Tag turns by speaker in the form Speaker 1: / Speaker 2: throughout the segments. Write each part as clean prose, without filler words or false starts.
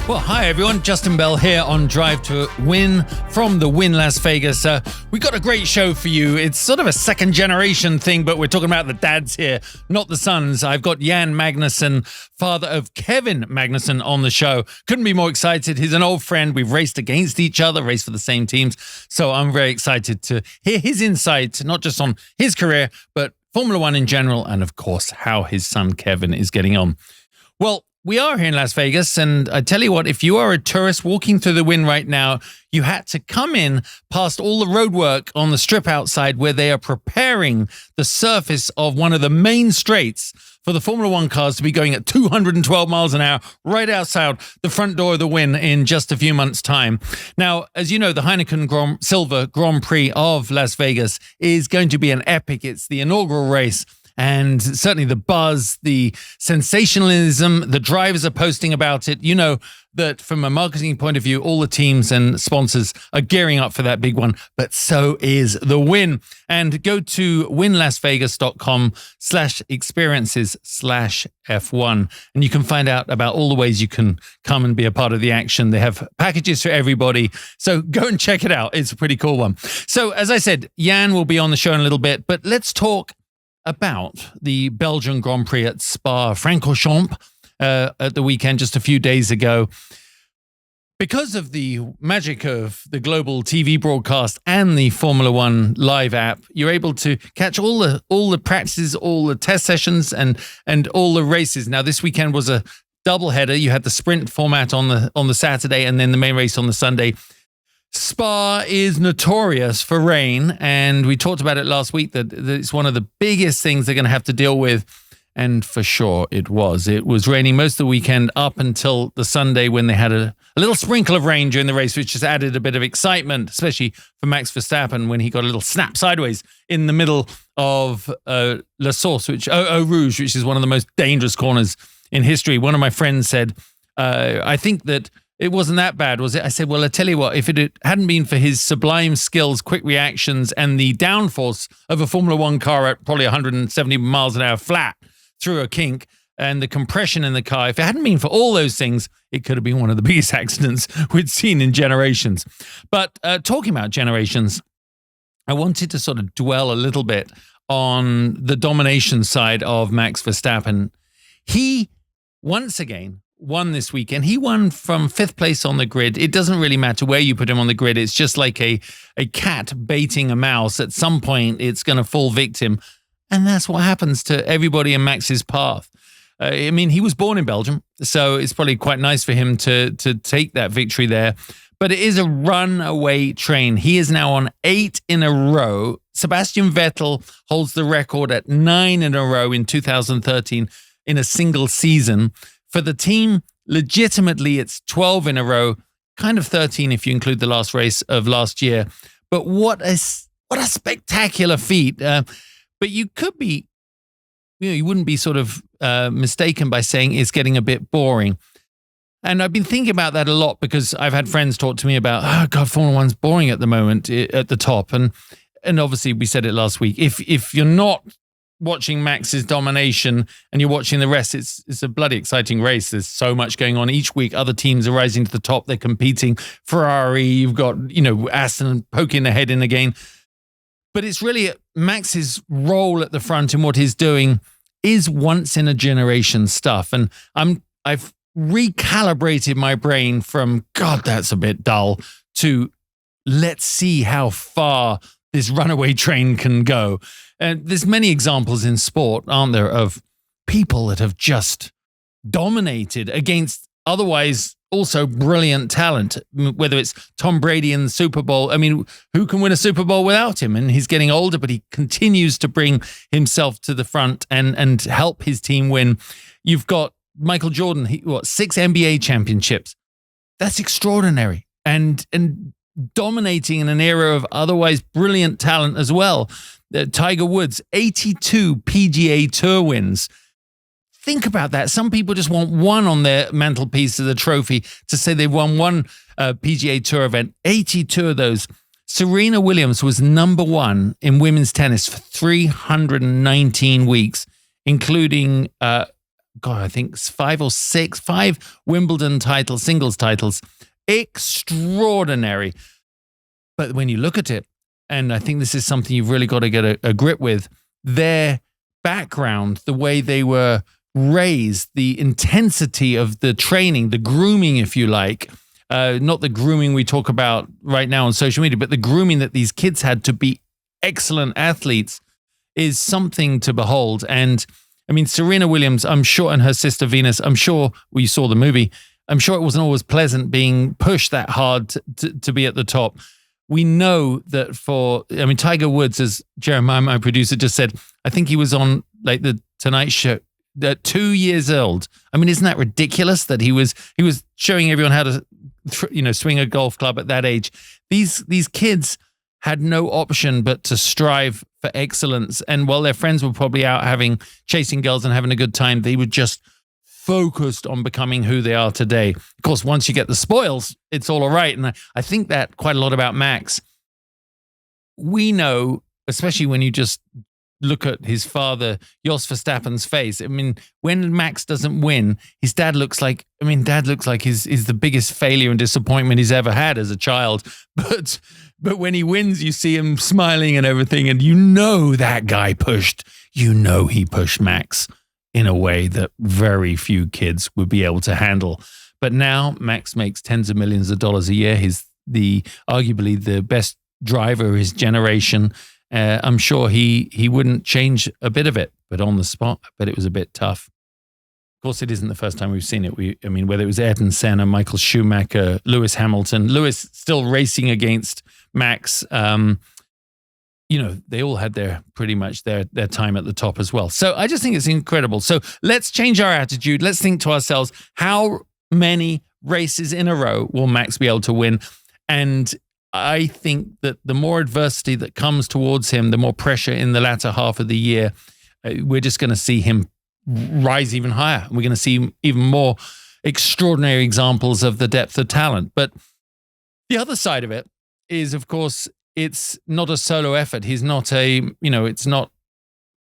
Speaker 1: Well, hi everyone, Justin Bell here on Drive To Wynn from the Wynn Las Vegas. We got a great show for you. It's sort of a second generation thing, but we're talking about the dads here, not the sons. I've got Jan Magnussen, father of Kevin Magnussen, on the show. Couldn't be more excited. He's an old friend. We've raced against each other, raced for the same teams. So I'm very excited to hear his insight, not just on his career, but Formula One in general, and of course, how his son Kevin is getting on. Well, we are here in Las Vegas, and I tell you what, if you are a tourist walking through the Wynn right now, you had to come in past all the roadwork on the strip outside where they are preparing the surface of one of the main straights for the Formula One cars to be going at 212 miles an hour right outside the front door of the Wynn in just a few months' time. Now, as you know, the Heineken Silver Grand Prix of Las Vegas is going to be an epic. It's the inaugural race. And certainly the buzz, the sensationalism, the drivers are posting about it. You know that from a marketing point of view, all the teams and sponsors are gearing up for that big one, but so is the Wynn. And go to winlasvegas.com/experiences/F1. And you can find out about all the ways you can come and be a part of the action. They have packages for everybody. So go and check it out. It's a pretty cool one. So as I said, Jan will be on the show in a little bit, but let's talk about the Belgian Grand Prix at Spa-Francorchamps at the weekend just a few days ago. Because of the magic of the global TV broadcast and the Formula One live app, you're able to catch all the practices, all the test sessions, and all the races. Now, this weekend was a doubleheader. You had the sprint format on the Saturday and then the main race on the Sunday. Spa is notorious for rain, and we talked about it last week that it's one of the biggest things they're going to have to deal with, and for sure it was. It was raining most of the weekend up until the Sunday when they had a little sprinkle of rain during the race, which just added a bit of excitement, especially for Max Verstappen when he got a little snap sideways in the middle of La Source, Eau Rouge, which is one of the most dangerous corners in history. One of my friends said, I think that it wasn't that bad, was it? I said, well, I tell you what, if it hadn't been for his sublime skills, quick reactions, and the downforce of a Formula One car at probably 170 miles an hour flat through a kink, and the compression in the car, if it hadn't been for all those things, it could have been one of the biggest accidents we'd seen in generations. But talking about generations, I wanted to sort of dwell a little bit on the domination side of Max Verstappen. He, once again, won this weekend. He won from fifth place on the grid. It doesn't really matter where you put him on the grid. It's just like a cat baiting a mouse. At some point, it's going to fall victim. And that's what happens to everybody in Max's path. I mean, he was born in Belgium, so it's probably quite nice for him to take that victory there. But it is a runaway train. He is now on 8 in a row. Sebastian Vettel holds the record at 9 in a row in 2013 in a single season. For the team, legitimately, it's 12 in a row, kind of 13 if you include the last race of last year. But what a spectacular feat. But you could be, you wouldn't be sort of mistaken by saying it's getting a bit boring. And I've been thinking about that a lot because I've had friends talk to me about, oh God, Formula One's boring at the moment at the top. And obviously we said it last week. If you're not watching Max's domination and you're watching the rest, it's a bloody exciting race. There's so much going on each week. Other teams are rising to the top. They're competing. Ferrari, you've got, Aston poking their head in again. But it's really Max's role at the front and what he's doing is once in a generation stuff. And I've recalibrated my brain from, God, that's a bit dull, to let's see how far this runaway train can go. And there's many examples in sport, aren't there, of people that have just dominated against otherwise also brilliant talent, whether it's Tom Brady in the Super Bowl. I mean, who can win a Super Bowl without him? And he's getting older, but he continues to bring himself to the front and help his team win. You've got Michael Jordan, 6 NBA championships. That's extraordinary. And dominating in an era of otherwise brilliant talent as well. Tiger Woods, 82 PGA Tour wins. Think about that. Some people just want one on their mantelpiece of the trophy to say they've won one PGA Tour event, 82 of those. Serena Williams was number one in women's tennis for 319 weeks, including, I think 5 Wimbledon titles, singles titles. Extraordinary. But when you look at it, and I think this is something you've really got to get a grip with, their background, the way they were raised, the intensity of the training, the grooming, if you like, not the grooming we talk about right now on social media, but the grooming that these kids had to be excellent athletes is something to behold. And I mean, Serena Williams, I'm sure, and her sister Venus, I'm sure, you saw the movie, I'm sure it wasn't always pleasant being pushed that hard to be at the top. We know that Tiger Woods, as Jeremiah, my producer, just said, I think he was on like the Tonight Show at 2 years old. I mean, isn't that ridiculous that he was showing everyone how to, swing a golf club at that age? These kids had no option but to strive for excellence. And while their friends were probably out chasing girls and having a good time, they were just focused on becoming who they are today. Of course, once you get the spoils, it's all right. And I think that quite a lot about Max. We know, especially when you just look at his father, Jos Verstappen's face. I mean, when Max doesn't win, his dad looks like he's the biggest failure and disappointment he's ever had as a child. But when he wins, you see him smiling and everything, and that guy he pushed Max in a way that very few kids would be able to handle. But now Max makes tens of millions of dollars a year. He's arguably the best driver of his generation. I'm sure he wouldn't change a bit of it, but on the spot, I bet it was a bit tough. Of course, it isn't the first time we've seen it. Whether it was Ayrton Senna, Michael Schumacher, Lewis Hamilton, Lewis still racing against Max. They all had pretty much their time at the top as well. So I just think it's incredible. So let's change our attitude. Let's think to ourselves, how many races in a row will Max be able to win? And I think that the more adversity that comes towards him, the more pressure in the latter half of the year, we're just going to see him rise even higher. We're going to see even more extraordinary examples of the depth of talent. But the other side of it is, of course, it's not a solo effort. He's not it's not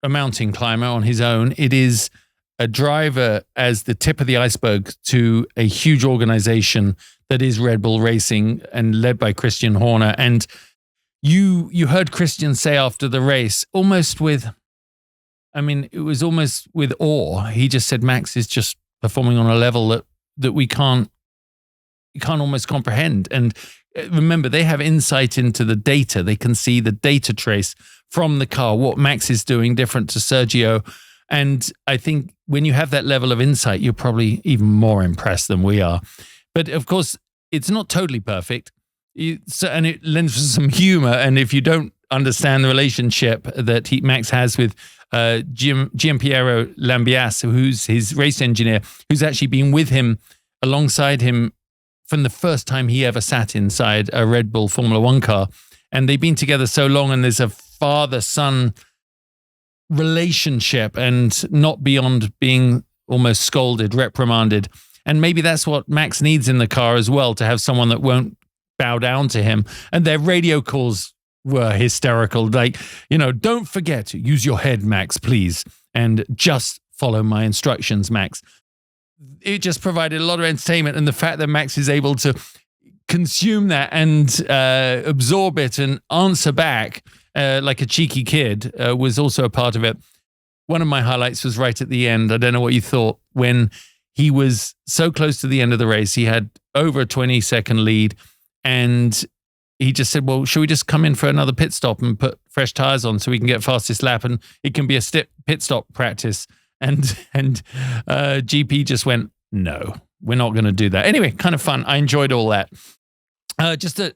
Speaker 1: a mountain climber on his own. It is a driver as the tip of the iceberg to a huge organization that is Red Bull Racing and led by Christian Horner. And you heard Christian say after the race, it was almost with awe. He just said, Max is just performing on a level that we can't almost comprehend. And remember, they have insight into the data. They can see the data trace from the car, what Max is doing different to Sergio. And I think when you have that level of insight, you're probably even more impressed than we are. But of course, it's not totally perfect. And it lends for some humor. And if you don't understand the relationship that Max has with Giampiero Lambiase, who's his race engineer, who's actually been with him alongside him from the first time he ever sat inside a Red Bull Formula One car. And they've been together so long, and there's a father-son relationship, and not beyond being almost scolded, reprimanded. And maybe that's what Max needs in the car as well, to have someone that won't bow down to him. And their radio calls were hysterical. Like, don't forget to use your head, Max, please. And just follow my instructions, Max. It just provided a lot of entertainment. And the fact that Max is able to consume that and absorb it and answer back like a cheeky kid was also a part of it. One of my highlights was right at the end. I don't know what you thought, when he was so close to the end of the race. He had over a 20-second lead, and he just said, well, should we just come in for another pit stop and put fresh tires on so we can get fastest lap, and it can be a pit stop practice? And GP just went, no, we're not going to do that. Anyway, kind of fun. I enjoyed all that. Just a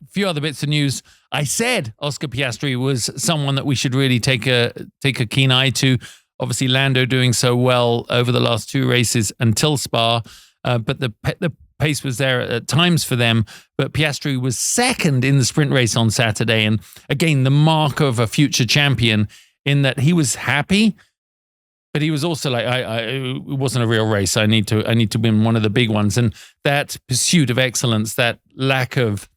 Speaker 1: few other bits of news. I said Oscar Piastri was someone that we should really take a keen eye to. Obviously, Lando doing so well over the last two races until Spa, but the pace was there at times for them. But Piastri was second in the sprint race on Saturday, and again, the mark of a future champion, in that he was happy But he was also like, it wasn't a real race. I need to win one of the big ones. And that pursuit of excellence, that lack of,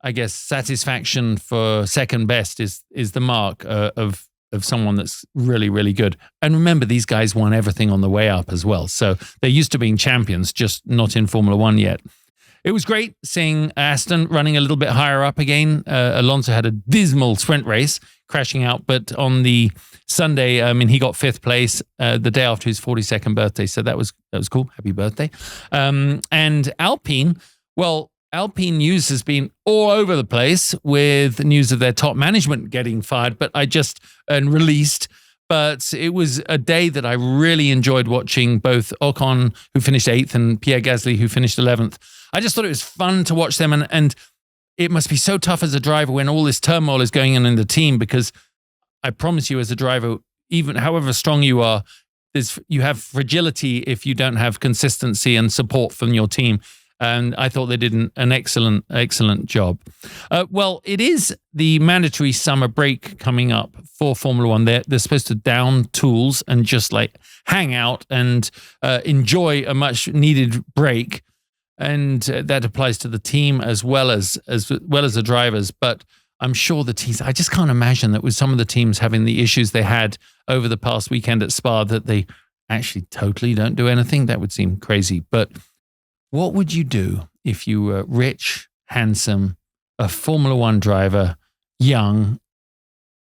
Speaker 1: I guess, satisfaction for second best is the mark of someone that's really, really good. And remember, these guys won everything on the way up as well. So they're used to being champions, just not in Formula One yet. It was great seeing Aston running a little bit higher up again. Alonso had a dismal sprint race, crashing out. But on the Sunday, he got 5th place the day after his 42nd birthday. So that was cool. Happy birthday. And Alpine, well, Alpine news has been all over the place with news of their top management getting fired, and released. But it was a day that I really enjoyed watching, both Ocon, who finished 8th, and Pierre Gasly, who finished 11th. I just thought it was fun to watch them, and it must be so tough as a driver when all this turmoil is going on in the team, because I promise you, as a driver, even however strong you are, you have fragility if you don't have consistency and support from your team. And I thought they did an excellent job. Well, it is the mandatory summer break coming up for Formula One. They're supposed to down tools and just like hang out and enjoy a much needed break. And that applies to the team as well as the drivers. But I'm sure the teams, I just can't imagine that with some of the teams having the issues they had over the past weekend at Spa, that they actually totally don't do anything. That would seem crazy. But what would you do if you were rich, handsome, a Formula One driver, young,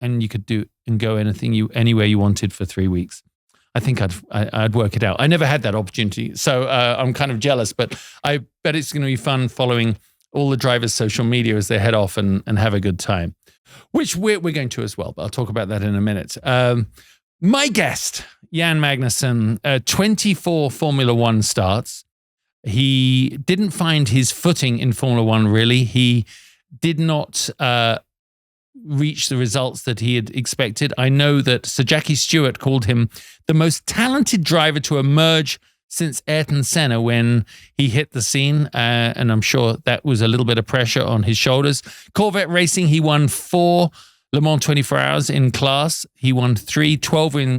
Speaker 1: and you could do and go anywhere you wanted for 3 weeks? I think I'd work it out. I never had that opportunity, so I'm kind of jealous. But I bet it's going to be fun following all the drivers' social media as they head off and have a good time, which we're going to as well. But I'll talk about that in a minute. My guest, Jan Magnussen, 24 Formula One starts. He didn't find his footing in Formula One, really. He did not reach the results that he had expected. I know that Sir Jackie Stewart called him the most talented driver to emerge since Ayrton Senna when he hit the scene, and I'm sure that was a little bit of pressure on his shoulders. Corvette racing, he won 4 Le Mans 24 Hours in class. He won 3 12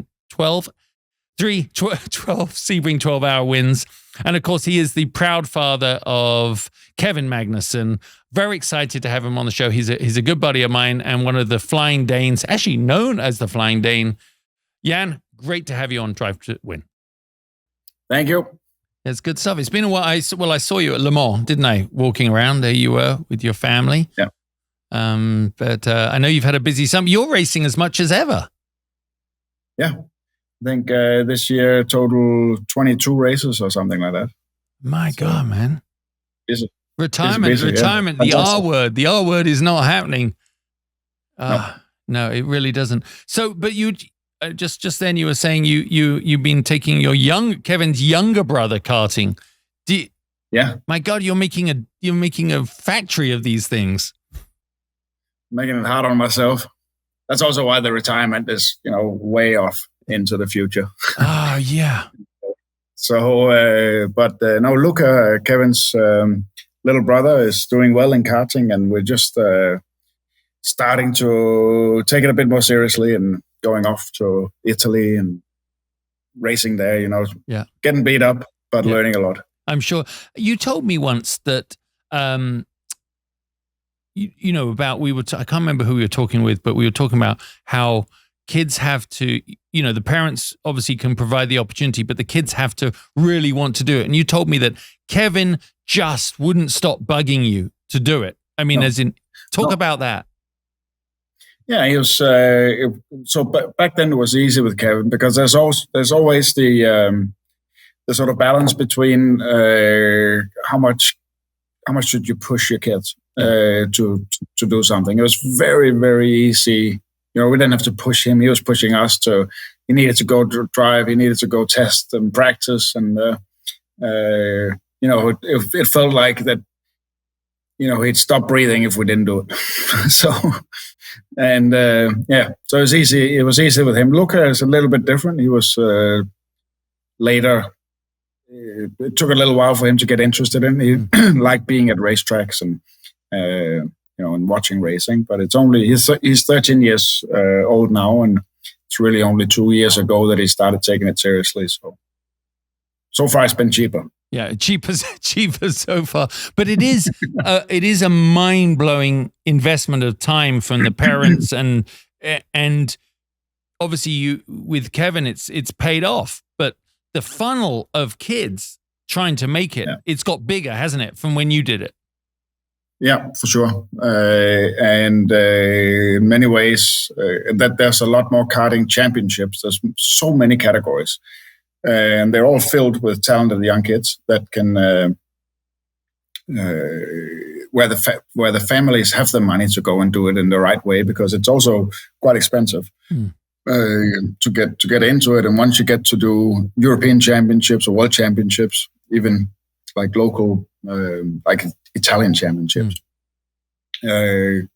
Speaker 1: Sebring 12-hour wins. And of course, he is the proud father of Kevin Magnussen. Very excited to have him on the show. He's a good buddy of mine and one of the Flying Danes, actually known as the Flying Dane. Jan, great to have you on Drive To Win.
Speaker 2: Thank you.
Speaker 1: It's good stuff. It's been a while. I saw you at Le Mans, didn't I? Walking around, there you were with your family.
Speaker 2: Yeah.
Speaker 1: But I know you've had a busy summer. You're racing as much as ever.
Speaker 2: Yeah. I think this year total 22 races or something like that.
Speaker 1: My God, man. Retirement.
Speaker 2: Yeah.
Speaker 1: The R word is not happening. No, it really doesn't. So, but you just then you were saying you've been taking Kevin's younger brother karting.
Speaker 2: Yeah.
Speaker 1: My God, you're making a factory of these things.
Speaker 2: Making it hard on myself. That's also why the retirement is, way off into the future.
Speaker 1: Oh, yeah.
Speaker 2: So, no, Luca, Kevin's little brother, is doing well in karting, and we're just starting to take it a bit more seriously and going off to Italy and racing there,
Speaker 1: Yeah.
Speaker 2: Getting beat up, but learning a lot.
Speaker 1: I'm sure. You told me once that, I can't remember who we were talking with, but we were talking about how kids have to, the parents obviously can provide the opportunity, but the kids have to really want to do it. And you told me that Kevin just wouldn't stop bugging you to do it. I mean, talk about that.
Speaker 2: Yeah, he was. So back then it was easy with Kevin because there's always the sort of balance between how much should you push your kids to do something. It was very, very easy. We didn't have to push him. He was pushing us he needed to go drive. He needed to go test and practice. And, it felt like that, he'd stop breathing if we didn't do it. So it was easy. It was easy with him. Luca is a little bit different. He was later. It took a little while for him to get interested in. He liked being at racetracks and, and watching racing, but it's only he's 13 years old now, and it's really only 2 years ago that he started taking it seriously. So far it's been cheaper.
Speaker 1: Yeah, cheaper so far, but it is a mind-blowing investment of time from the parents, and obviously you with Kevin, it's paid off. But the funnel of kids trying to make it, it's got bigger, hasn't it, from when you did it?
Speaker 2: Yeah, for sure. And in many ways, that there's a lot more karting championships. There's so many categories. And they're all filled with talented young kids that can, where the families have the money to go and do it in the right way, because it's also quite expensive to get into it. And once you get to do European championships or world championships, even like local, like Italian championships, the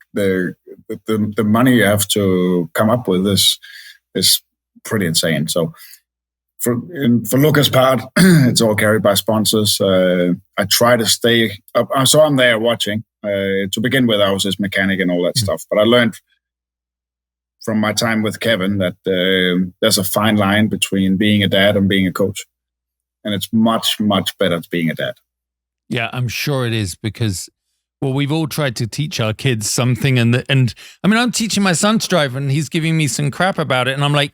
Speaker 2: money you have to come up with is pretty insane. So. For Luca's part, it's all carried by sponsors. I try to stay up. So I'm there watching. To begin with, I was his mechanic and all that stuff. But I learned from my time with Kevin that there's a fine line between being a dad and being a coach. And it's much, much better being a dad.
Speaker 1: Yeah, I'm sure it is, because, well, we've all tried to teach our kids something. And I mean, I'm teaching my son to drive, and he's giving me some crap about it. And I'm like,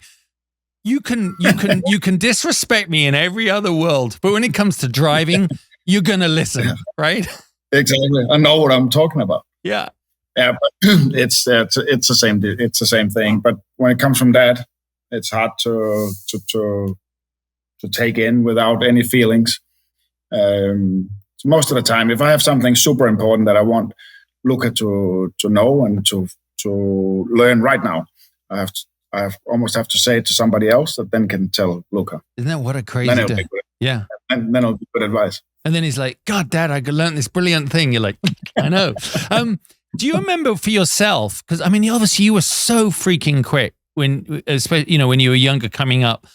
Speaker 1: You can disrespect me in every other world, but when it comes to driving, you're gonna listen, right?
Speaker 2: Exactly. I know what I'm talking about.
Speaker 1: Yeah.
Speaker 2: But it's the same. It's the same thing. But when it comes from dad, it's hard to take in without any feelings. Most of the time, if I have something super important that I want Luca to know and to learn right now, I almost have to say it to somebody else that then can tell Luca.
Speaker 1: Isn't that what a crazy day? Yeah.
Speaker 2: And then it'll be good advice.
Speaker 1: And then he's like, God, Dad, I learned this brilliant thing. You're like, I know. Do you remember for yourself? Because, I mean, obviously you were so freaking quick when, especially, when you were younger coming up.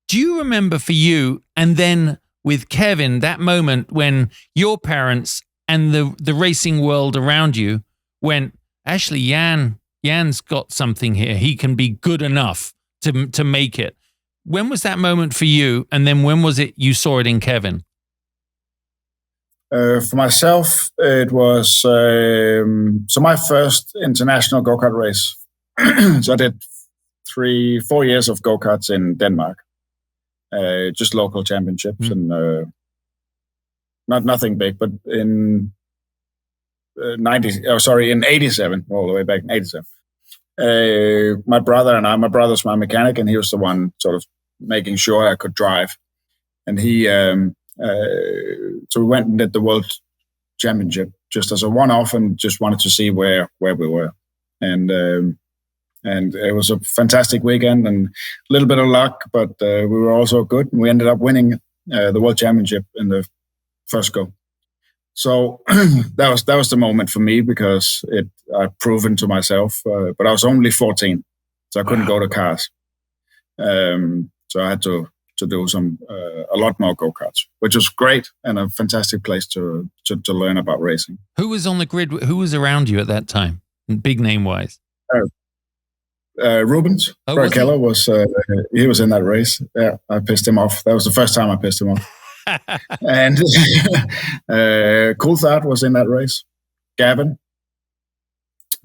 Speaker 1: Do you remember for you, and then with Kevin, that moment when your parents and the racing world around you went, actually, Jan's got something here. He can be good enough to make it. When was that moment for you? And then when was it you saw it in Kevin?
Speaker 2: For myself, it was so my first international go-kart race. So I did 3-4 years of go-karts in Denmark, just local championships, and nothing big. But in in 87, all the way back in 87. My brother's my mechanic, and he was the one sort of making sure I could drive. And he, so we went and did the World Championship just as a one-off, and just wanted to see where we were. And it was a fantastic weekend and a little bit of luck, but we were also good. And we ended up winning the World Championship in the first go. So that was the moment for me, because I'd proven to myself, but I was only 14, so I couldn't go to cars. So I had to do a lot more go-karts, which was great and a fantastic place to learn about racing.
Speaker 1: Who was on the grid? Who was around you at that time, big name wise?
Speaker 2: Rubens. Keller was he was in that race. Yeah, I pissed him off. That was the first time I pissed him off. And Coulthard was in that race. Gavin,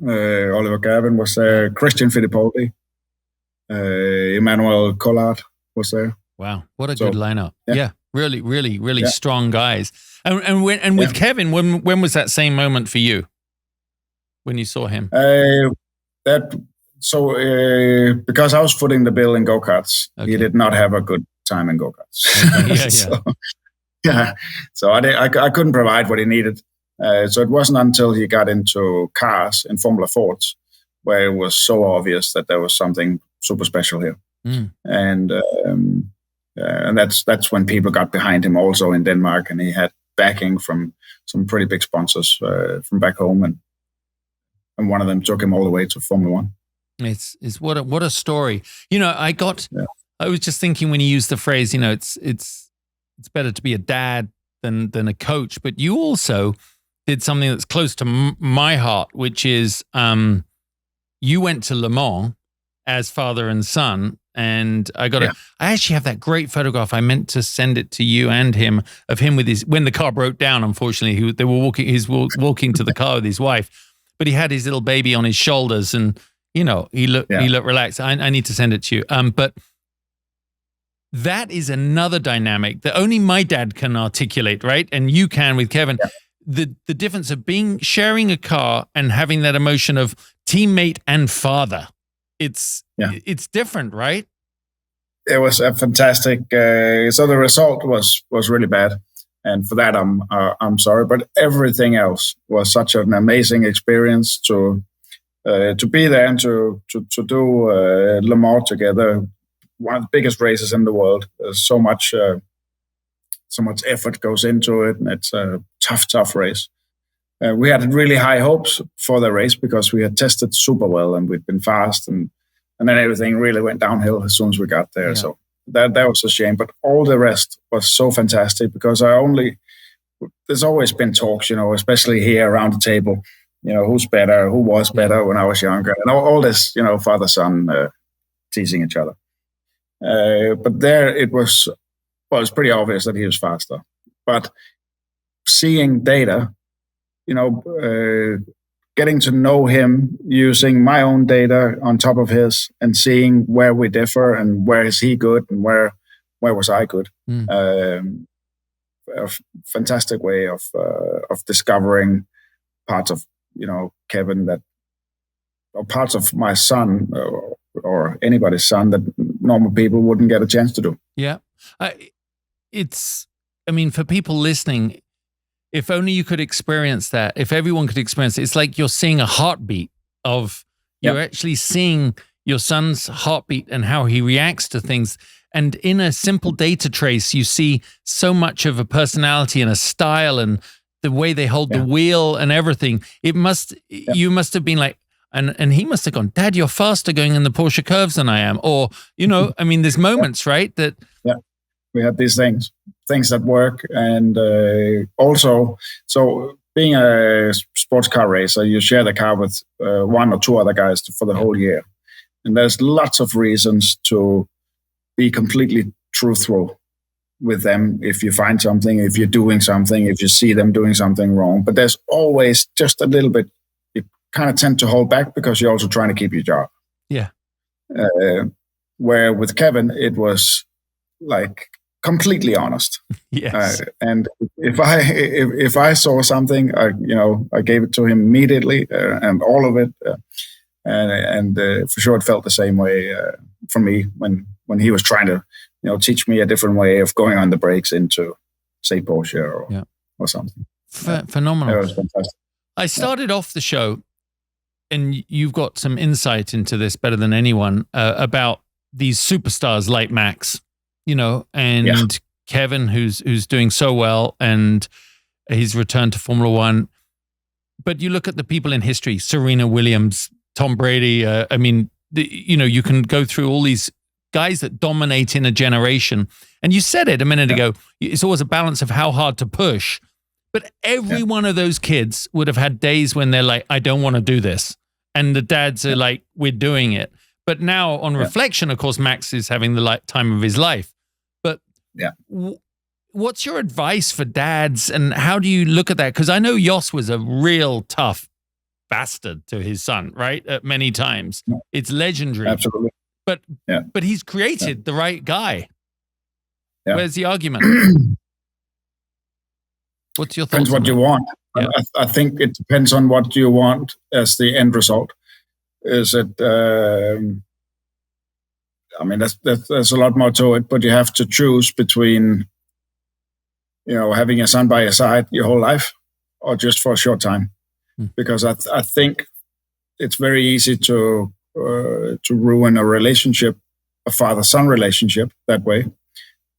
Speaker 2: Oliver Gavin was there. Christian Fittipaldi, Emmanuel Collard was there.
Speaker 1: Wow, what a good lineup! Yeah, really, really, really strong guys. And with Kevin, when was that same moment for you? When you saw him? Because I was footing the bill in go-karts, he did not have a good time in go-karts. Okay. So I couldn't provide what he needed. So it wasn't until he got into cars in Formula Fords where it was so obvious that there was something super special here. And that's when people got behind him also in Denmark, and he had backing from some pretty big sponsors from back home, and one of them took him all the way to Formula One. It's what a story. I was just thinking when you used the phrase, it's better to be a dad than a coach, but you also did something that's close to my heart, which is you went to Le Mans as father and son. And I actually have that great photograph. I meant to send it to you and him of him with when the car broke down. Unfortunately, he's walking to the car with his wife, but he had his little baby on his shoulders, and he looked relaxed. I need to send it to you. But that is another dynamic that only my dad can articulate, right? And you can with Kevin. Yeah. The difference of sharing a car and having that emotion of teammate and father. It's different, right?
Speaker 2: It was a fantastic. So the result was really bad, and for that I'm sorry. But everything else was such an amazing experience to be there and to do Le Mans together. One of the biggest races in the world. There's so much effort goes into it, and it's a tough race. We had really high hopes for the race because we had tested super well and we'd been fast, and then everything really went downhill as soon as we got there. Yeah. So that was a shame. But all the rest was so fantastic because there's always been talks, especially here around the table, who's better, who was better when I was younger, and all this, father-son teasing each other. But there it was pretty obvious that he was faster. But seeing data, getting to know him using my own data on top of his and seeing where we differ and where is he good and where was I good. A fantastic way of discovering parts of, Kevin or parts of my son or anybody's son that normal people wouldn't get a chance to do.
Speaker 1: Yeah. For people listening, if only you could experience that, if everyone could experience it, it's like you're seeing a heartbeat you're actually seeing your son's heartbeat and how he reacts to things. And in a simple data trace, you see so much of a personality and a style and the way they hold the wheel and everything. You must have been like, and he must have gone, Dad, you're faster going in the Porsche curves than I am. Or, there's moments, right? That
Speaker 2: we had these things that work. And also, so being a sports car racer, you share the car with one or two other guys for the whole year. And there's lots of reasons to be completely truthful with them if you find something, if you're doing something, if you see them doing something wrong. But there's always just a little bit, you kind of tend to hold back because you're also trying to keep your job.
Speaker 1: Yeah.
Speaker 2: Where with Kevin, it was like completely honest.
Speaker 1: Yes.
Speaker 2: And if I saw something, I gave it to him immediately and all of it. And for sure, it felt the same way for me when he was trying to, teach me a different way of going on the brakes into, say, Porsche or something.
Speaker 1: Phenomenal.
Speaker 2: It was fantastic.
Speaker 1: I started off the show, and you've got some insight into this better than anyone about these superstars like Max, and Kevin, who's doing so well, and he's returned to Formula One. But you look at the people in history: Serena Williams, Tom Brady. You can go through all these guys that dominate in a generation. And you said it a minute ago. It's always a balance of how hard to push. But every one of those kids would have had days when they're like, I don't want to do this. And the dads are like, we're doing it. But now on reflection, of course, Max is having the time of his life. But what's your advice for dads and how do you look at that? Because I know Jos was a real tough bastard to his son, right? At many times. It's legendary.
Speaker 2: Absolutely.
Speaker 1: But he's created the right guy. Yeah. Where's the argument? What's your thoughts?
Speaker 2: Depends what you want. Yeah. I think it depends on what you want as the end result. Is it? There's a lot more to it, but you have to choose between, having a son by your side your whole life, or just for a short time, because I think it's very easy to ruin a relationship, a father-son relationship that way,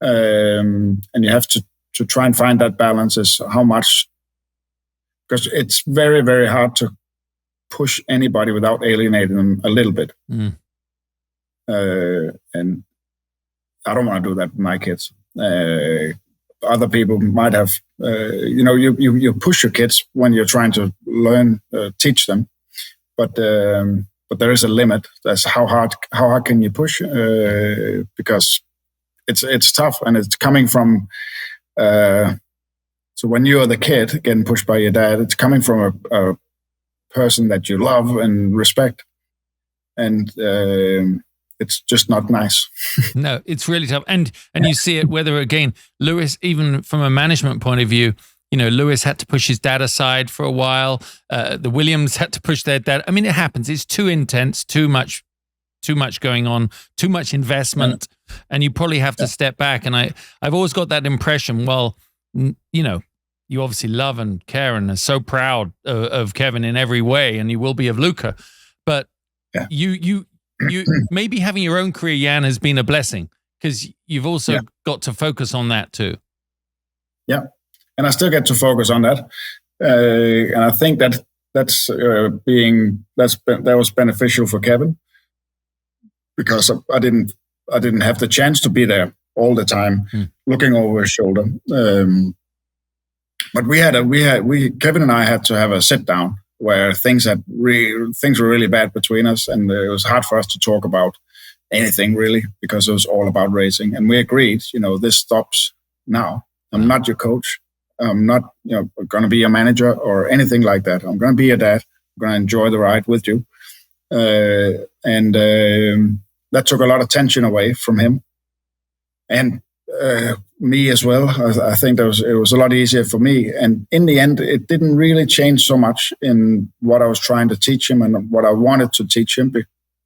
Speaker 2: and you have to try and find that balance. Is how much, because it's very, very hard to push anybody without alienating them a little bit. And I don't want to do that with my kids. Other people might have, you push your kids when you're trying to learn, teach them, but but there is a limit. That's how hard can you push? Because it's tough, and it's coming from. So when you are the kid getting pushed by your dad, it's coming from a person that you love and respect, and it's just not nice.
Speaker 1: No, it's really tough, and you see it whether again Lewis, even from a management point of view. Lewis had to push his dad aside for a while. The Williams had to push their dad. I mean, it happens. It's too intense, too much going on, too much investment, and you probably have to step back. And I've always got that impression. Well, you obviously love and care and are so proud of Kevin in every way, and you will be of Luca. But you maybe having your own career, Jan, has been a blessing because you've also got to focus on that too. Yeah.
Speaker 2: And I still get to focus on that, and I think that was beneficial for Kevin because I didn't have the chance to be there all the time, looking over his shoulder. But Kevin and I had to have a sit down where things were really bad between us, and it was hard for us to talk about anything really because it was all about racing. And we agreed, this stops now. I'm not your coach. I'm not, going to be your manager or anything like that. I'm going to be your dad. I'm going to enjoy the ride with you. And that took a lot of tension away from him and me as well. I think it was a lot easier for me. And in the end, it didn't really change so much in what I was trying to teach him and what I wanted to teach him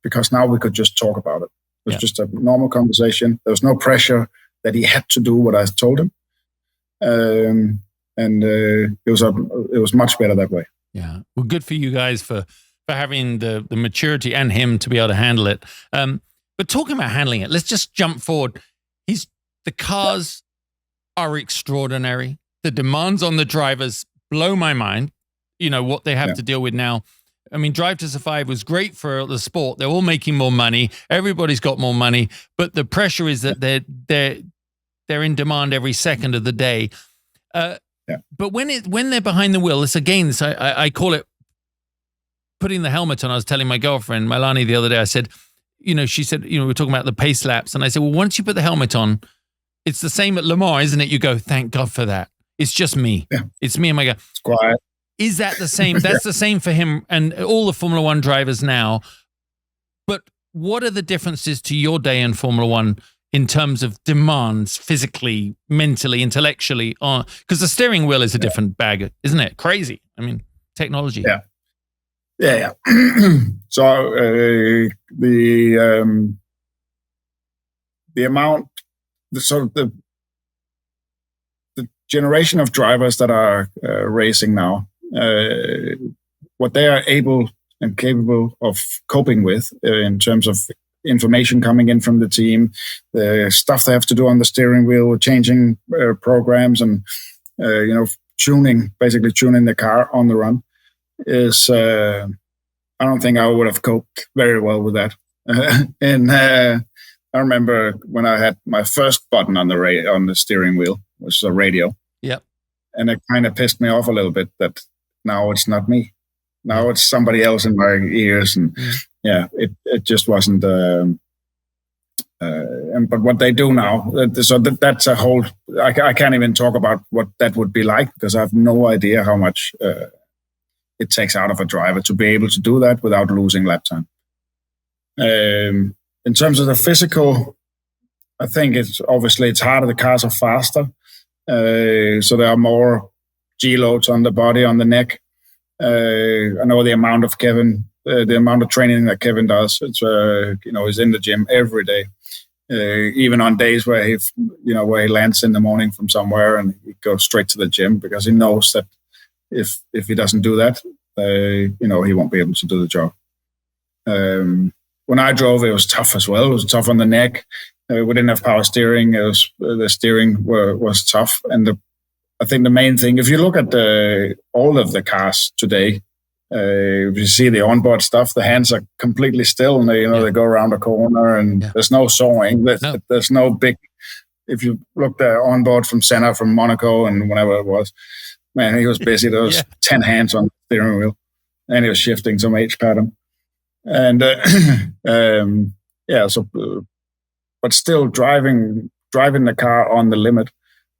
Speaker 2: because now we could just talk about it. It was just a normal conversation. There was no pressure that he had to do what I told him. And it was much better that way.
Speaker 1: Yeah. Well, good for you guys for having the maturity and him to be able to handle it. But talking about handling it, let's just jump forward. The cars are extraordinary. The demands on the drivers blow my mind. What they have to deal with now. I mean, Drive to Survive was great for the sport. They're all making more money. Everybody's got more money, but the pressure is that they're in demand every second of the day. But when they're behind the wheel, I call it putting the helmet on. I was telling my girlfriend, Milani, the other day, I said, she said, we were talking about the pace laps. And I said, well, once you put the helmet on, it's the same at Le Mans, isn't it? You go, thank God for that. It's just me. Yeah. It's me and my guy.
Speaker 2: It's quiet.
Speaker 1: Is that the same? That's the same for him and all the Formula One drivers now. But what are the differences to your day in Formula One in terms of demands, physically, mentally, intellectually? Because the steering wheel is a different bag, isn't it? Crazy. I mean, technology.
Speaker 2: Yeah. So the amount, the generation of drivers that are racing now, what they are able and capable of coping with in terms of information coming in from the team, the stuff they have to do on the steering wheel, changing programs and, basically tuning the car on the run is, I don't think I would have coped very well with that. And I remember when I had my first button on the steering wheel, which was a radio.
Speaker 1: Yep.
Speaker 2: And it kind of pissed me off a little bit that now it's not me. Now it's somebody else in my ears. And it just wasn't. But what they do now, that's a whole, I can't even talk about what that would be like because I have no idea how much it takes out of a driver to be able to do that without losing lap time. In terms of the physical, I think it's harder. The cars are faster. So there are more G-loads on the body, on the neck. I know the amount of training that Kevin does. It's he's in the gym every day, even on days where he lands in the morning from somewhere and he goes straight to the gym because he knows that if he doesn't do that, he won't be able to do the job. When I drove, it was tough as well. It was tough on the neck. We didn't have power steering. The steering was tough. And I think the main thing, if you look at all of the cars today, if you see the onboard stuff, the hands are completely still and they go around a corner and there's no sawing. There's no big, if you look the onboard from Senna, from Monaco and whenever it was, man, he was busy. There was 10 hands on the steering wheel and he was shifting some H pattern. and yeah. So, but still driving the car on the limit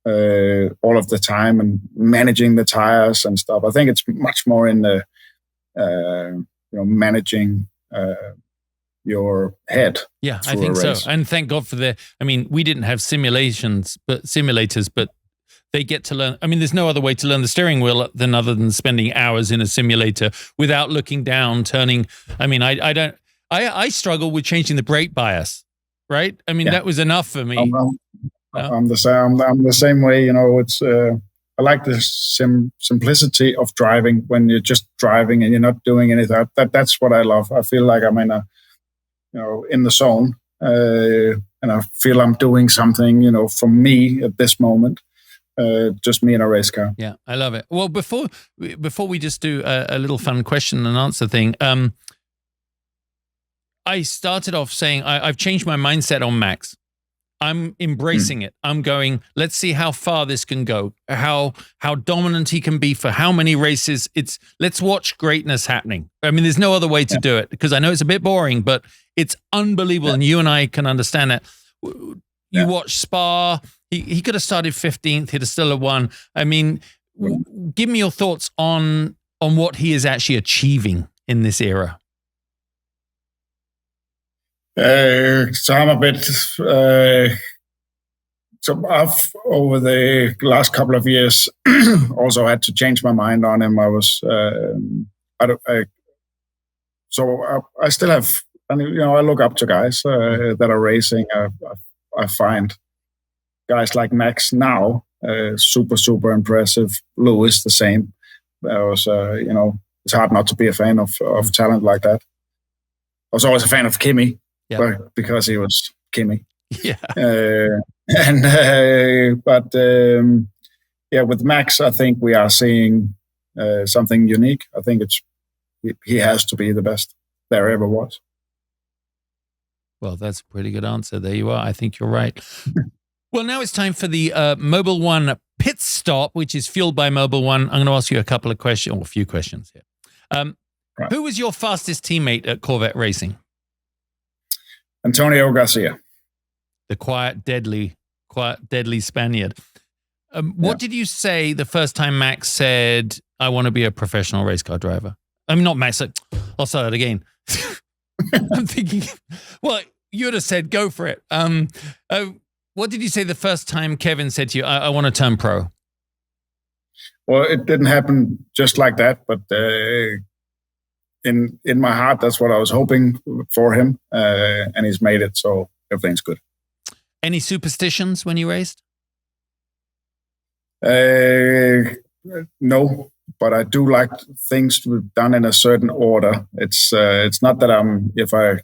Speaker 2: all of the time and managing the tires and stuff. I think it's much more in the managing your head.
Speaker 1: Yeah, I think so. And thank God for we didn't have simulators, but they get to learn. I mean, there's no other way to learn the steering wheel other than spending hours in a simulator without looking down, turning. I mean, I struggle with changing the brake bias, right? I mean, that was enough for me.
Speaker 2: I'm the same way. It's I like the simplicity of driving when you're just driving and you're not doing anything. That's what I love. I feel like I'm in the zone, and I feel I'm doing something, for me at this moment. Just me in a race car.
Speaker 1: Yeah, I love it. Well, before we just do a little fun question and answer thing, I started off saying I've changed my mindset on Max. I'm embracing it. I'm going, let's see how far this can go, how dominant he can be for how many races. Let's watch greatness happening. I mean, there's no other way to do it, because I know it's a bit boring, but it's unbelievable. And you and I can understand that. You watch Spa, he could have started 15th, he'd have still have won. I mean, give me your thoughts on what he is actually achieving in this era.
Speaker 2: So I'm a bit. So I've over the last couple of years also had to change my mind on him. I was. I still have. I look up to guys that are racing. I find guys like Max now super impressive. Lewis the same. I was. It's hard not to be a fan of talent like that. I was always a fan of Kimi. Yeah. Because he was Kimi.
Speaker 1: Yeah.
Speaker 2: With Max, I think we are seeing something unique. I think he has to be the best there ever was.
Speaker 1: Well, that's a pretty good answer. There you are. I think you're right. Well, now it's time for the Mobil 1 pit stop, which is fueled by Mobil 1. I'm going to ask you a couple of questions, or a few questions here. Right. Who was your fastest teammate at Corvette Racing?
Speaker 2: Antonio Garcia.
Speaker 1: The quiet, deadly Spaniard. What did you say the first time Max said, I want to be a professional race car driver? I mean, not Max. I'll start that again. I'm thinking, well, you would have said, go for it. What did you say the first time Kevin said to you, I want to turn pro?
Speaker 2: Well, it didn't happen just like that, but in my heart, that's what I was hoping for him, and he's made it, so everything's good.
Speaker 1: Any superstitions when you raced?
Speaker 2: No, but I do like things to be done in a certain order. It's not that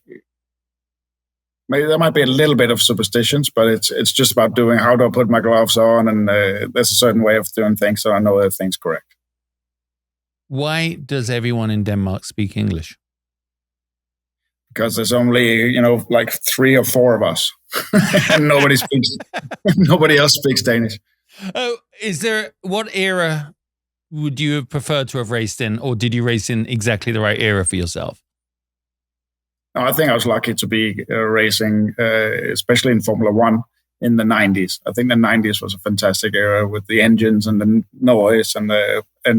Speaker 2: maybe there might be a little bit of superstitions, but it's just about doing how do I put my gloves on, and there's a certain way of doing things, so I know everything's correct.
Speaker 1: Why does everyone in Denmark speak English?
Speaker 2: Because there's only, like 3 or 4 of us, and nobody else speaks Danish.
Speaker 1: Oh, what era would you have preferred to have raced in, or did you race in exactly the right era for yourself?
Speaker 2: No, I think I was lucky to be racing, especially in Formula One, in the 90s. I think the 90s was a fantastic era with the engines and the noise and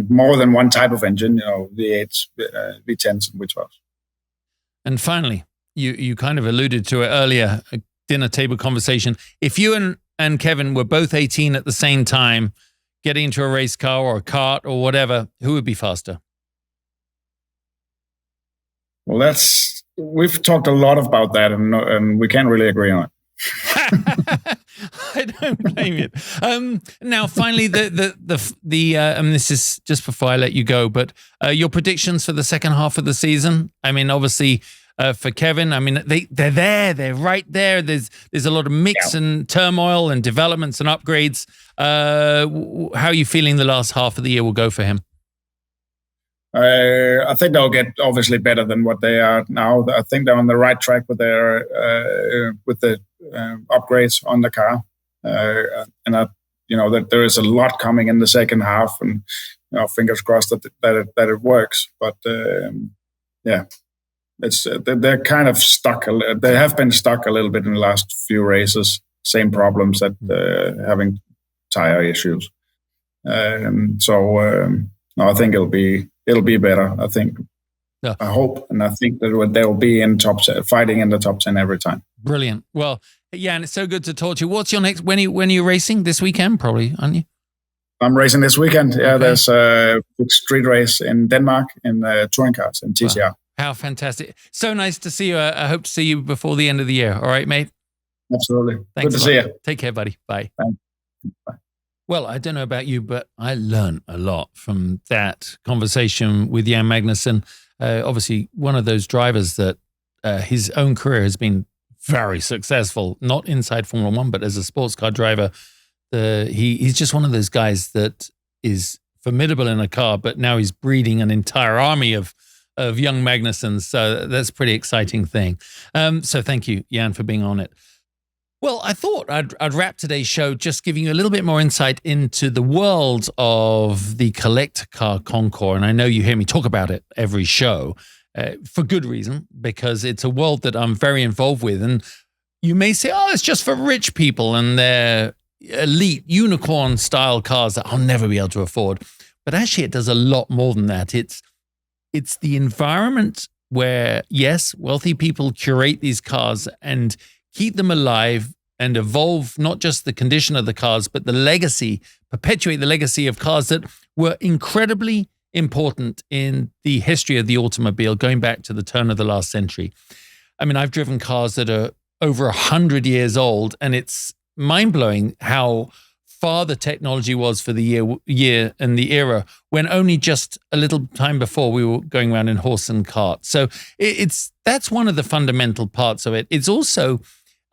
Speaker 2: more than one type of engine, V8s, V10s, and which was. And
Speaker 1: finally, you kind of alluded to it earlier, a dinner table conversation. If you and Kevin were both 18 at the same time, getting into a race car or a kart or whatever, who would be faster?
Speaker 2: Well, we've talked a lot about that, and we can't really agree on it.
Speaker 1: I don't blame you. Now, finally, and this is just before I let you go, but your predictions for the second half of the season. I mean, obviously, for Kevin, I mean, they're right there. There's a lot of mix and turmoil and developments and upgrades. How are you feeling the last half of the year will go for him?
Speaker 2: I think they'll get obviously better than what they are now. I think they're on the right track with the upgrades on the car, and that there is a lot coming in the second half, and fingers crossed that it works. But yeah. they're kind of stuck. They have been stuck a little bit in the last few races. Same problems that having tire issues. No, I think it'll be better. I think. Yeah. I hope, and I think that they'll be in fighting in the top 10 every time.
Speaker 1: Brilliant. Well, yeah, and it's so good to talk to you. What's your next? When are you racing this weekend? Probably, aren't you?
Speaker 2: I'm racing this weekend. Yeah, okay. There's a street race in Denmark in touring cars in TCR. Wow.
Speaker 1: How fantastic! So nice to see you. I hope to see you before the end of the year. All right, mate.
Speaker 2: Absolutely.
Speaker 1: Thanks
Speaker 2: good to see you.
Speaker 1: Take care, buddy. Bye.
Speaker 2: Thanks. Bye.
Speaker 1: Well, I don't know about you, but I learned a lot from that conversation with Jan Magnussen. Obviously, one of those drivers that his own career has been very successful, not inside Formula One, but as a sports car driver. He's just one of those guys that is formidable in a car, but now he's breeding an entire army of young Magnussens. So that's a pretty exciting thing. So thank you, Jan, for being on it. Well, I thought I'd wrap today's show just giving you a little bit more insight into the world of the collector car concours. And I know you hear me talk about it every show for good reason, because it's a world that I'm very involved with. And you may say, oh, it's just for rich people and their elite unicorn style cars that I'll never be able to afford. But actually, it does a lot more than that. It's the environment where, yes, wealthy people curate these cars and keep them alive and evolve not just the condition of the cars, but the legacy, perpetuate the legacy of cars that were incredibly important in the history of the automobile, going back to the turn of the last century. I mean, I've driven cars that are over 100 years old, and it's mind-blowing how far the technology was for the year and the era, when only just a little time before we were going around in horse and cart. So that's one of the fundamental parts of it. It's also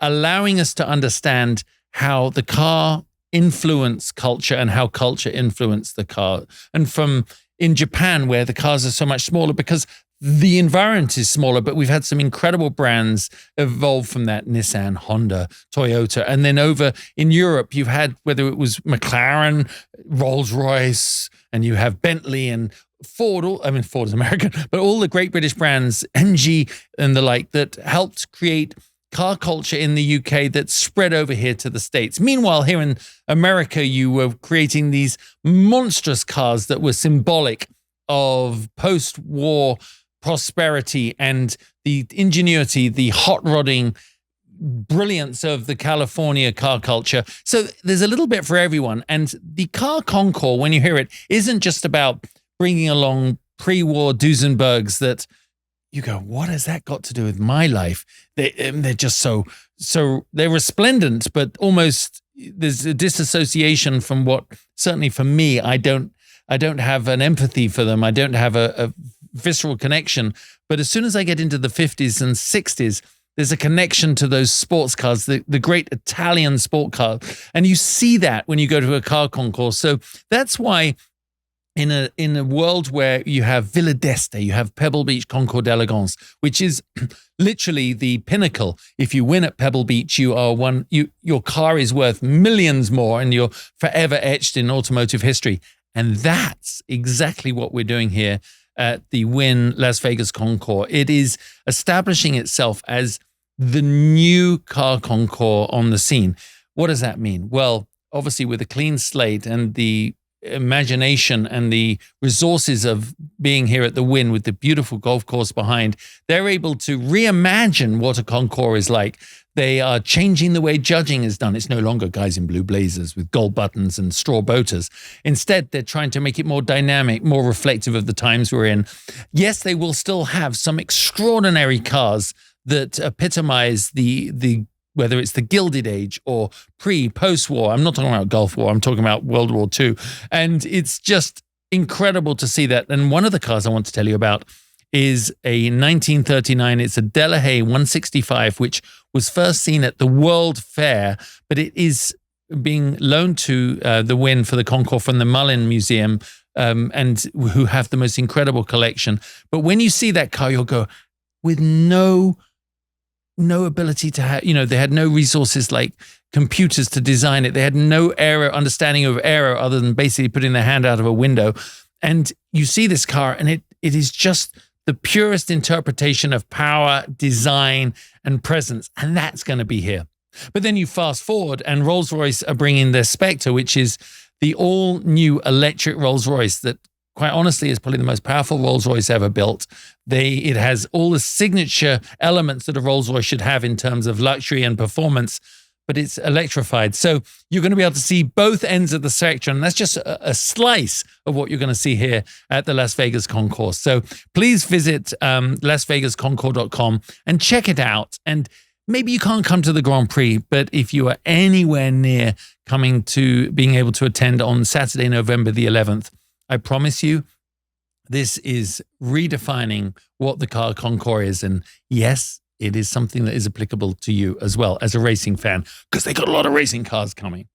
Speaker 1: allowing us to understand how the car influenced culture and how culture influenced the car. And from in Japan, where the cars are so much smaller because the environment is smaller, but we've had some incredible brands evolve from that: Nissan, Honda, Toyota. And then over in Europe, you've had, whether it was McLaren, Rolls-Royce, and you have Bentley and Ford. Ford is American, but all the great British brands, MG and the like, that helped create car culture in the UK that spread over here to the States. Meanwhile, here in America, you were creating these monstrous cars that were symbolic of post-war prosperity and the ingenuity, the hot rodding brilliance of the California car culture. So there's a little bit for everyone. And the car concours, when you hear it, isn't just about bringing along pre-war Duesenbergs that you go, what has that got to do with my life? They're just so they're resplendent, but almost there's a disassociation from what, certainly for me, I don't have an empathy for them. I don't have a visceral connection. But as soon as I get into the 50s and 60s, there's a connection to those sports cars, the great Italian sport car. And you see that when you go to a car concours. So that's why in a world where you have Villa d'Este, you have Pebble Beach Concours d'Elegance, which is literally the pinnacle. If you win at Pebble Beach, your car is worth millions more and you're forever etched in automotive history. And that's exactly what we're doing here at the Wynn Las Vegas Concours. It is establishing itself as the new car concours on the scene. What does that mean? Well, obviously with a clean slate and the imagination and the resources of being here at the Wynn with the beautiful golf course behind, they're able to reimagine what a concours is like. They are changing the way judging is done. It's no longer guys in blue blazers with gold buttons and straw boaters. Instead, they're trying to make it more dynamic, more reflective of the times we're in. Yes, they will still have some extraordinary cars that epitomize the whether it's the Gilded Age or post-war. I'm not talking about Gulf War. I'm talking about World War II. And it's just incredible to see that. And one of the cars I want to tell you about is a 1939. It's a Delahaye 165, which was first seen at the World Fair, but it is being loaned to the Wynn for the concours from the Mullin Museum, and who have the most incredible collection. But when you see that car, you'll go, with no ability to have, they had no resources like computers to design it. They had no understanding of error other than basically putting their hand out of a window. And you see this car and it is just the purest interpretation of power, design, and presence. And that's going to be here. But then you fast forward and Rolls-Royce are bringing their Spectre, which is the all-new electric Rolls-Royce that, quite honestly, is probably the most powerful Rolls-Royce ever built. It has all the signature elements that a Rolls-Royce should have in terms of luxury and performance, but it's electrified. So you're going to be able to see both ends of the spectrum. That's just a slice of what you're going to see here at the Las Vegas Concours. So please visit LasVegasConcours.com and check it out. And maybe you can't come to the Grand Prix, but if you are anywhere near coming to being able to attend on Saturday, November the 11th, I promise you, this is redefining what the car concours is. And yes, it is something that is applicable to you as well as a racing fan, because they got a lot of racing cars coming.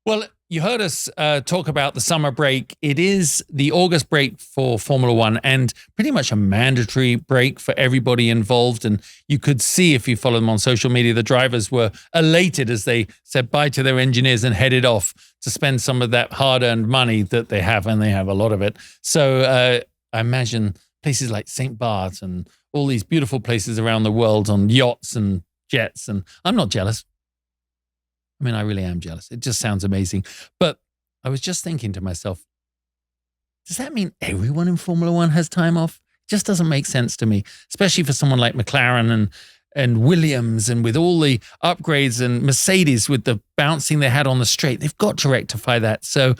Speaker 1: Well, you heard us talk about the summer break. It is the August break for Formula One and pretty much a mandatory break for everybody involved. And you could see, if you follow them on social media, the drivers were elated as they said bye to their engineers and headed off to spend some of that hard-earned money that they have, and they have a lot of it. So I imagine places like St. Barth and all these beautiful places around the world on yachts and jets. And I'm not jealous. I mean, I really am jealous. It just sounds amazing. But I was just thinking to myself, does that mean everyone in Formula One has time off? It just doesn't make sense to me, especially for someone like McLaren and Williams, and with all the upgrades, and Mercedes with the bouncing they had on the straight. They've got to rectify that. So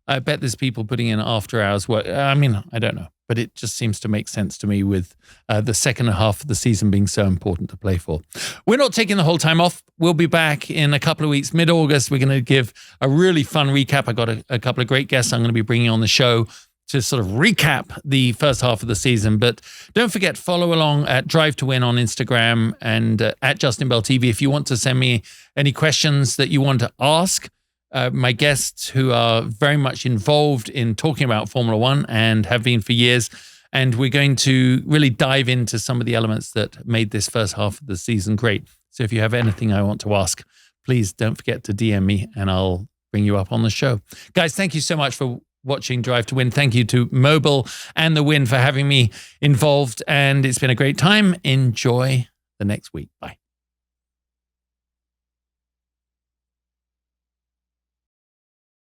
Speaker 1: I bet there's people putting in after hours work. I mean, I don't know, but it just seems to make sense to me with the second half of the season being so important to play for. We're not taking the whole time off. We'll be back in a couple of weeks, mid-August. We're going to give a really fun recap. I got a couple of great guests I'm going to be bringing on the show to sort of recap the first half of the season. But don't forget, follow along at Drive to Win on Instagram and at Justin Bell TV if you want to send me any questions that you want to ask. My guests who are very much involved in talking about Formula One and have been for years. And we're going to really dive into some of the elements that made this first half of the season great. So if you have anything I want to ask, please don't forget to DM me and I'll bring you up on the show. Guys, thank you so much for watching Drive to Win. Thank you to Mobile and The Win for having me involved. And it's been a great time. Enjoy the next week. Bye.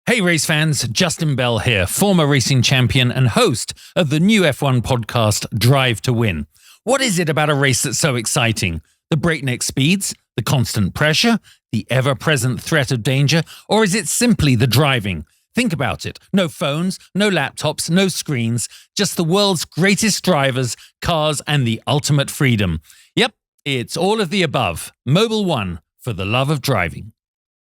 Speaker 1: Hey race fans, Justin Bell here, former racing champion and host of the new F1 podcast, Drive to Win. What is it about a race that's so exciting? The breakneck speeds, the constant pressure, the ever-present threat of danger, or is it simply the driving? Think about it. No phones, no laptops, no screens, just the world's greatest drivers, cars, and the ultimate freedom. Yep, it's all of the above. Mobile One, for the love of driving.